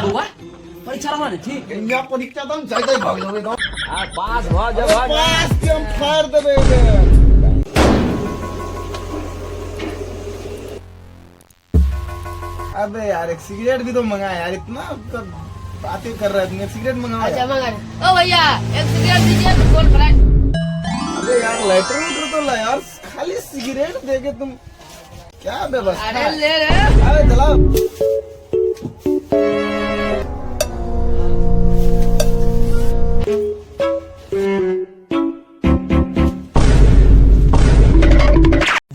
बउआ परीक्षा माने ठीक कन्या परीक्षा तो हम जाते भाग लेबे तो आ पास भ जब पास के हम फाड़ देबे अबे यार एक सिगरेट भी तो मंगा यार इतना बातें कर रहा है तुम सिगरेट मंगाओ अच्छा मंगा ओ भैया एक सिगरेट दीजिए गोल फ्राई अबे यार लाइटर उटर तो ला यार खाली सिगरेट देके तुम क्या व्यवस्था अरे ले रे अबे चलाओ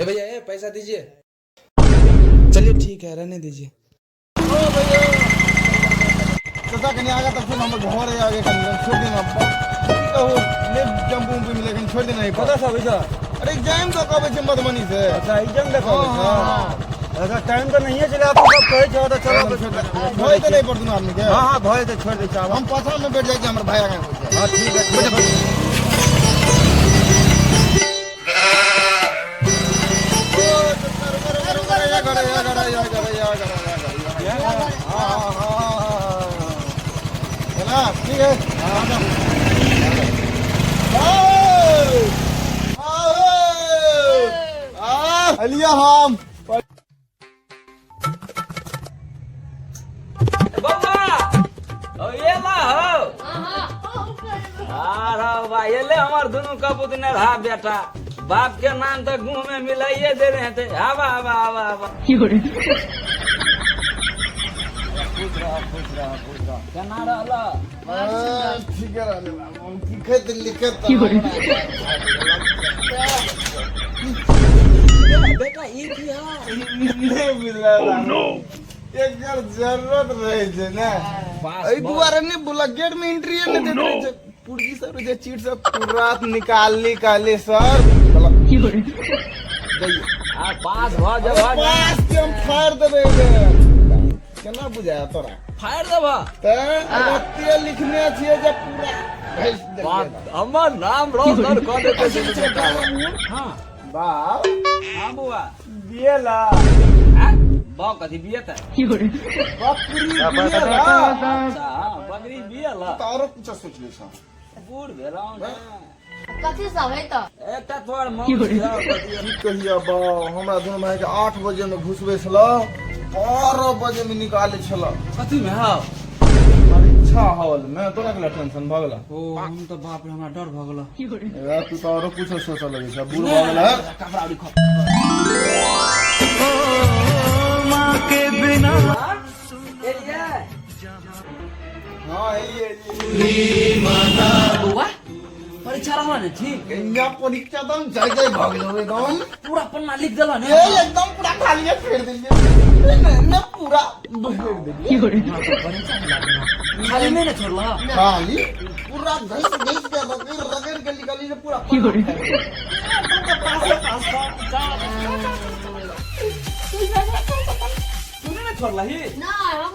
भैया ये पैसा दीजिए। चलिए ठीक है रहने दीजिए। ओ भैया चचा कने आगा तब फिर हम घर है आगे कन छोड़ देना तो ले जंपू पे मिले कन छोड़ देना है पता सब ऐसा अरे एग्जाम तो कब से मधुबनी से अच्छा एग्जाम देखो हां अच्छा टाइम तो नहीं है चले आपको सब कहे छो तो चलो भय तो नहीं पड़तू आदमी के हां हां भय तो छोड़ दे साहब हम पाछा में बैठ जाए कि हमर भाई आगे हां ठीक है ठीक है अलिया हम बउआ ओ ये ला हो अरे भाई ये ले हमार दोनों कबूत ने रहा बेटा बाप के नाम तो गुह में मिलाइए दे रहे थे हवा हवा हवा हवा केना रहला ठीक है लिखत लिखत बेटा ई किया नहीं मिल रहा एक जरूरत रहे छे ना एई दुआरे नहीं बोला गेट में एंट्री नहीं देते रहे छे पुड़की सब जे चीट सब पूरा निकाले सर जाइए आ पास भ जब पास के हम फाड़ देबे केना बुझाया तोरा फाड़ देबा त अगत्य लिखने छिए जे पूरा बात हमर नाम रोशन कर देते छे बेटा हां बाप हां बुआ बिएला हां बाप कथी बियत है बकरी बिएला अच्छा बकरी बियला तारो कुछ सोच ले छ बूढ़ भेलाउ ना कथी सब है तो एकटा तोर मौत की कहिया बा हमरा दोनों भाई के 8 बजे में घुसबे छला 12 बजे में निकाले छला कथी में हां परीक्षा हॉल में तोरा के टेंशन भ गेला ओ हम तो बाप रे हमरा डर भ गेल यार तू तो और कुछ सोच लगे छ बूढ़ भ गेला कपड़ा उड़ी खा मां के बिना एलिया हां ये बुआ परीक्षा माने ठीक कन्या परीक्षा तो हम जाए भाग लेबे एकदम पूरा पन्ना लिख देला ने ये एकदम पूरा खाली फेर दिए ना पूरा फेर दिए खाली में ना छोड़ला खाली पूरा घिस के रगड़ के निकाली से पूरा तूने ना छोड़ला ही ना हम